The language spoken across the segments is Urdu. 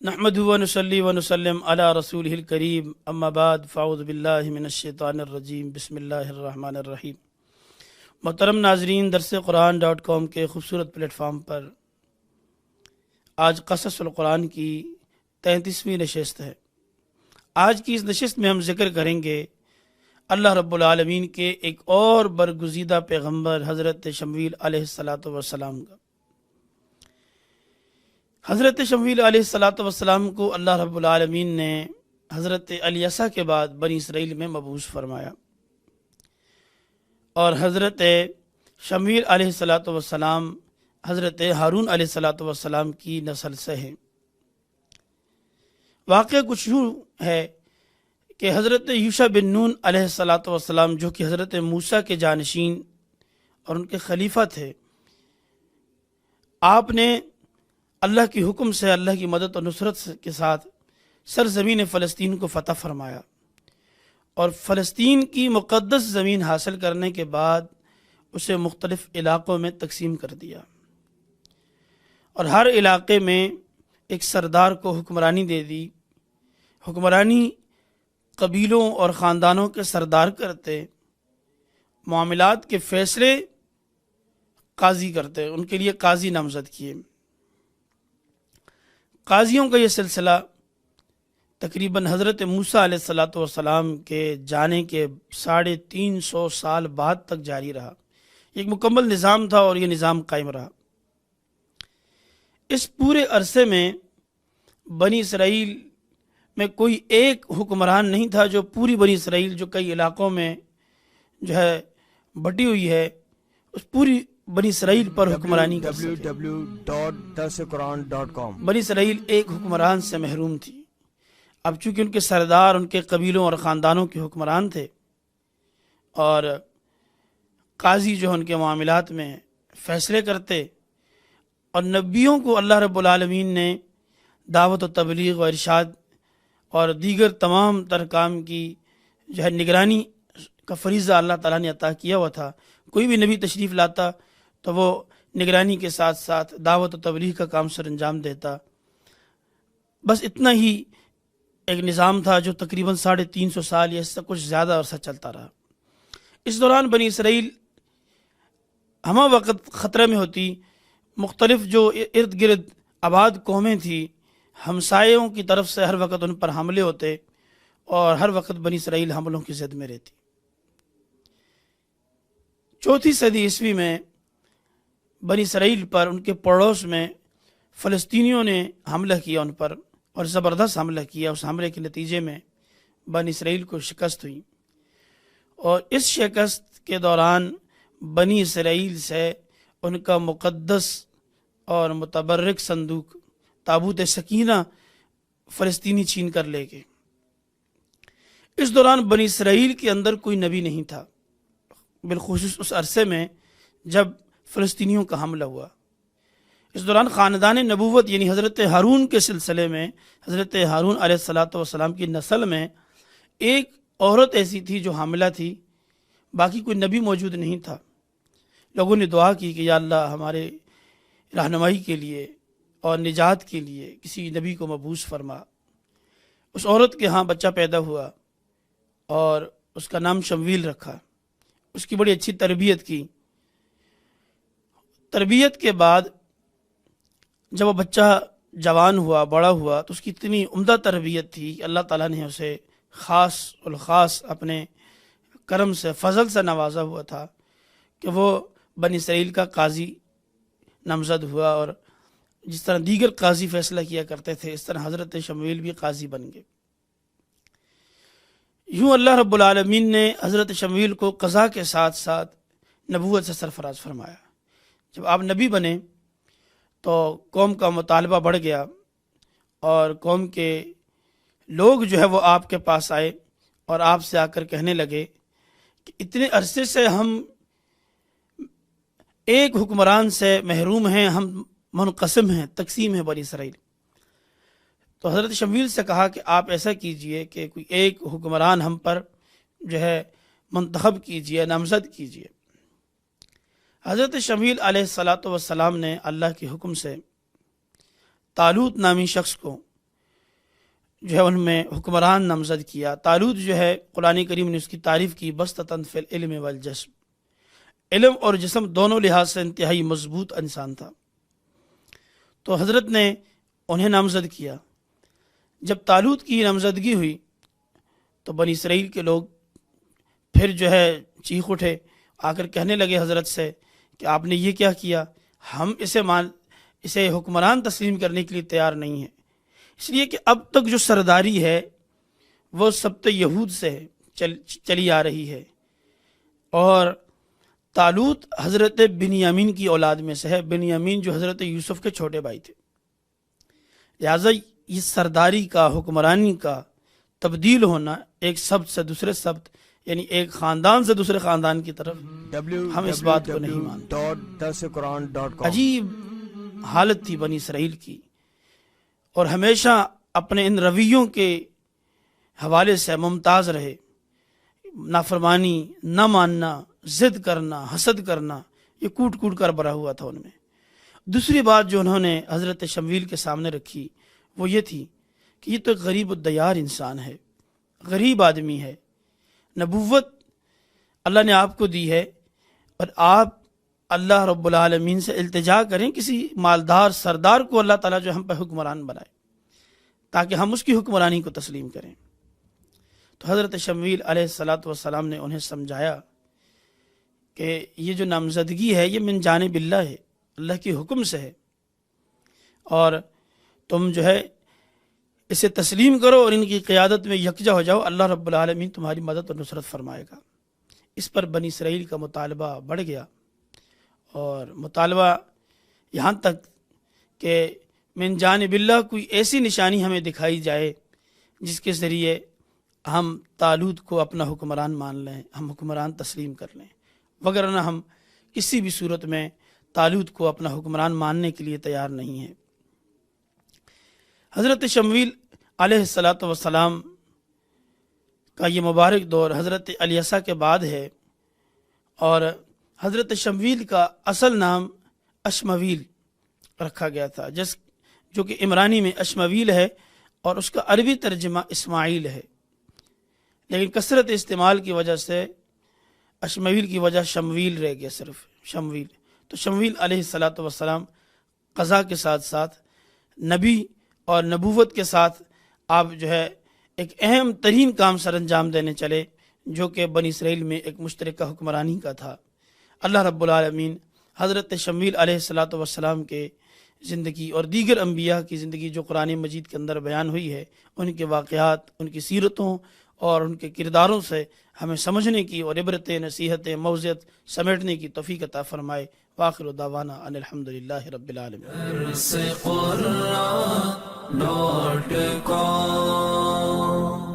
نحمدہ ونصلی ونسلم علی رسولہ الکریم اما بعد فاعوذ باللہ من الشیطان الرجیم بسم اللہ الرحمن الرحیم۔ محترم ناظرین، درس قرآن.com کے خوبصورت پلیٹ فارم پر آج قصص القرآن کی 33ویں نشست ہے۔ آج کی اس نشست میں ہم ذکر کریں گے اللہ رب العالمین کے ایک اور برگزیدہ پیغمبر حضرت شمویل علیہ السلام کا۔ حضرت شمویل علیہ السلام کو اللہ رب العالمین نے حضرت الیسع کے بعد بنی اسرائیل میں مبعوث فرمایا، اور حضرت شمویل علیہ السلام حضرت ہارون علیہ السلام کی نسل سے ہیں۔ واقعہ کچھ یوں ہے کہ حضرت یوشع بن نون علیہ السلام جو کہ حضرت موسیٰ کے جانشین اور ان کے خلیفہ تھے، آپ نے اللہ کی حکم سے اللہ کی مدد و نصرت کے ساتھ سرزمین فلسطین کو فتح فرمایا، اور فلسطین کی مقدس زمین حاصل کرنے کے بعد اسے مختلف علاقوں میں تقسیم کر دیا، اور ہر علاقے میں ایک سردار کو حکمرانی دے دی۔ حکمرانی قبیلوں اور خاندانوں کے سردار کرتے، معاملات کے فیصلے قاضی کرتے، ان کے لیے قاضی نامزد کیے۔ قاضیوں کا یہ سلسلہ تقریباً حضرت موسیٰ علیہ السلام کے جانے کے 350 سال بعد تک جاری رہا۔ ایک مکمل نظام تھا اور یہ نظام قائم رہا۔ اس پورے عرصے میں بنی اسرائیل میں کوئی ایک حکمران نہیں تھا جو پوری بنی اسرائیل جو کئی علاقوں میں جو ہے بٹی ہوئی ہے، اس پوری بنی اسرائیل پر حکمرانی کر سکے۔ www.darsequran.com بنی اسرائیل ایک حکمران سے محروم تھی۔ اب چونکہ ان کے سردار ان کے قبیلوں اور خاندانوں کے حکمران تھے، اور قاضی جو ان کے معاملات میں فیصلے کرتے، اور نبیوں کو اللہ رب العالمین نے دعوت و تبلیغ و ارشاد اور دیگر تمام تر کام کی جو ہے نگرانی کا فریضہ اللہ تعالیٰ نے عطا کیا ہوا تھا۔ کوئی بھی نبی تشریف لاتا تو وہ نگرانی کے ساتھ ساتھ دعوت و تبلیغ کا کام سر انجام دیتا۔ بس اتنا ہی ایک نظام تھا جو تقریباً 350 سال یا اس سے کچھ زیادہ عرصہ چلتا رہا۔ اس دوران بنی اسرائیل ہمہ وقت خطرے میں ہوتی۔ مختلف جو ارد گرد آباد قومیں تھیں، ہمسایوں کی طرف سے ہر وقت ان پر حملے ہوتے، اور ہر وقت بنی اسرائیل حملوں کی زد میں رہتی۔ 4 صدی عیسوی میں بنی اسرائیل پر ان کے پڑوس میں فلسطینیوں نے حملہ کیا ان پر، اور زبردست حملہ کیا۔ اس حملے کے نتیجے میں بنی اسرائیل کو شکست ہوئی، اور اس شکست کے دوران بنی اسرائیل سے ان کا مقدس اور متبرک صندوق تابوت سکینہ فلسطینی چھین کر لے گئے۔ اس دوران بنی اسرائیل کے اندر کوئی نبی نہیں تھا، بالخصوص اس عرصے میں جب فلسطینیوں کا حملہ ہوا۔ اس دوران خاندان نبوت یعنی حضرت ہارون کے سلسلے میں، حضرت ہارون علیہ السلام کی نسل میں ایک عورت ایسی تھی جو حاملہ تھی، باقی کوئی نبی موجود نہیں تھا۔ لوگوں نے دعا کی کہ یا اللہ ہمارے رہنمائی کے لیے اور نجات کے لیے کسی نبی کو مبعوث فرما۔ اس عورت کے ہاں بچہ پیدا ہوا، اور اس کا نام شمویل رکھا۔ اس کی بڑی اچھی تربیت کی۔ تربیت کے بعد جب وہ بچہ جوان ہوا، بڑا ہوا، تو اس کی اتنی عمدہ تربیت تھی کہ اللہ تعالیٰ نے اسے خاص الخاص اپنے کرم سے، فضل سے نوازا ہوا تھا کہ وہ بنی اسرائیل کا قاضی نامزد ہوا، اور جس طرح دیگر قاضی فیصلہ کیا کرتے تھے، اس طرح حضرت شمویل بھی قاضی بن گئے۔ یوں اللہ رب العالمین نے حضرت شمویل کو قضاء کے ساتھ ساتھ نبوت سے سرفراز فرمایا۔ جب آپ نبی بنے تو قوم کا مطالبہ بڑھ گیا، اور قوم کے لوگ جو ہے وہ آپ کے پاس آئے، اور آپ سے آ کر کہنے لگے کہ اتنے عرصے سے ہم ایک حکمران سے محروم ہیں، ہم منقسم ہیں، تقسیم ہے بنی اسرائیل۔ تو حضرت شمویل سے کہا کہ آپ ایسا کیجئے کہ کوئی ایک حکمران ہم پر جو ہے منتخب کیجئے، نامزد کیجئے۔ حضرت شمویل علیہ السلام نے اللہ کے حکم سے طالوت نامی شخص کو جو ہے ان میں حکمران نامزد کیا۔ طالوت جو ہے قرآن کریم نے اس کی تعریف کی بسطۃ فی العلم والجسم، علم اور جسم دونوں لحاظ سے انتہائی مضبوط انسان تھا۔ تو حضرت نے انہیں نامزد کیا۔ جب طالوت کی نامزدگی ہوئی تو بنی اسرائیل کے لوگ پھر جو ہے چیخ اٹھے، آ کر کہنے لگے حضرت سے کہ آپ نے یہ کیا کیا، ہم اسے حکمران تسلیم کرنے کے لیے تیار نہیں ہیں، اس لیے کہ اب تک جو سرداری ہے وہ سبت یہود سے چلی آ رہی ہے، اور طالوت حضرت بنیامین کی اولاد میں سے ہے، بنیامین جو حضرت یوسف کے چھوٹے بھائی تھے، لہٰذا یہ سرداری کا، حکمرانی کا تبدیل ہونا ایک سبت سے دوسرے سبت، یعنی ایک خاندان سے دوسرے خاندان کی طرف، ہم اس بات کو نہیں مانتے۔ عجیب حالت تھی بنی اسرائیل کی، اور ہمیشہ اپنے ان رویوں کے حوالے سے ممتاز رہے، نافرمانی، نہ ماننا، ضد کرنا، حسد کرنا، یہ کوٹ کوٹ کر بھرا ہوا تھا ان میں۔ دوسری بات جو انہوں نے حضرت شمویل کے سامنے رکھی وہ یہ تھی کہ یہ تو ایک غریب الدیار انسان ہے، غریب آدمی ہے، نبوت اللہ نے آپ کو دی ہے، اور آپ اللہ رب العالمین سے التجا کریں کسی مالدار سردار کو اللہ تعالیٰ جو ہم پہ حکمران بنائے تاکہ ہم اس کی حکمرانی کو تسلیم کریں۔ تو حضرت شمویل علیہ السلام نے انہیں سمجھایا کہ یہ جو نامزدگی ہے یہ من جانب اللہ ہے، اللہ کے حکم سے ہے، اور تم جو ہے اسے تسلیم کرو اور ان کی قیادت میں یکجا ہو جاؤ، اللہ رب العالمین تمہاری مدد اور نصرت فرمائے گا۔ اس پر بنی اسرائیل کا مطالبہ بڑھ گیا، اور مطالبہ یہاں تک کہ من جانب اللہ کوئی ایسی نشانی ہمیں دکھائی جائے جس کے ذریعے ہم طالوت کو اپنا حکمران مان لیں، ہم حکمران تسلیم کر لیں، وگرنہ ہم کسی بھی صورت میں طالوت کو اپنا حکمران ماننے کے لیے تیار نہیں ہیں۔ حضرت شمویل علیہ السلام کا یہ مبارک دور حضرت الیسع کے بعد ہے، اور حضرت شمویل کا اصل نام اشمویل رکھا گیا تھا، جو کہ عمرانی میں اشمویل ہے اور اس کا عربی ترجمہ اسماعیل ہے، لیکن کثرت استعمال کی وجہ سے اشمویل کی وجہ شمویل رہ گیا، صرف شمویل۔ تو شمویل علیہ السلام قضاء کے ساتھ ساتھ نبی اور نبوت کے ساتھ آپ جو ہے ایک اہم ترین کام سر انجام دینے چلے، جو کہ بنی اسرائیل میں ایک مشترکہ حکمرانی کا تھا۔ اللہ رب العالمین حضرت شمویل علیہ السلام کے زندگی اور دیگر انبیاء کی زندگی جو قرآن مجید کے اندر بیان ہوئی ہے، ان کے واقعات، ان کی سیرتوں اور ان کے کرداروں سے ہمیں سمجھنے کی اور عبرتیں، نصیحتیں، موعظت سمیٹنے کی توفیق عطا فرمائے۔ وآخر دعوانا ان الحمدللہ رب العالمین۔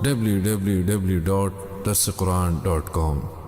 www.darsequran.com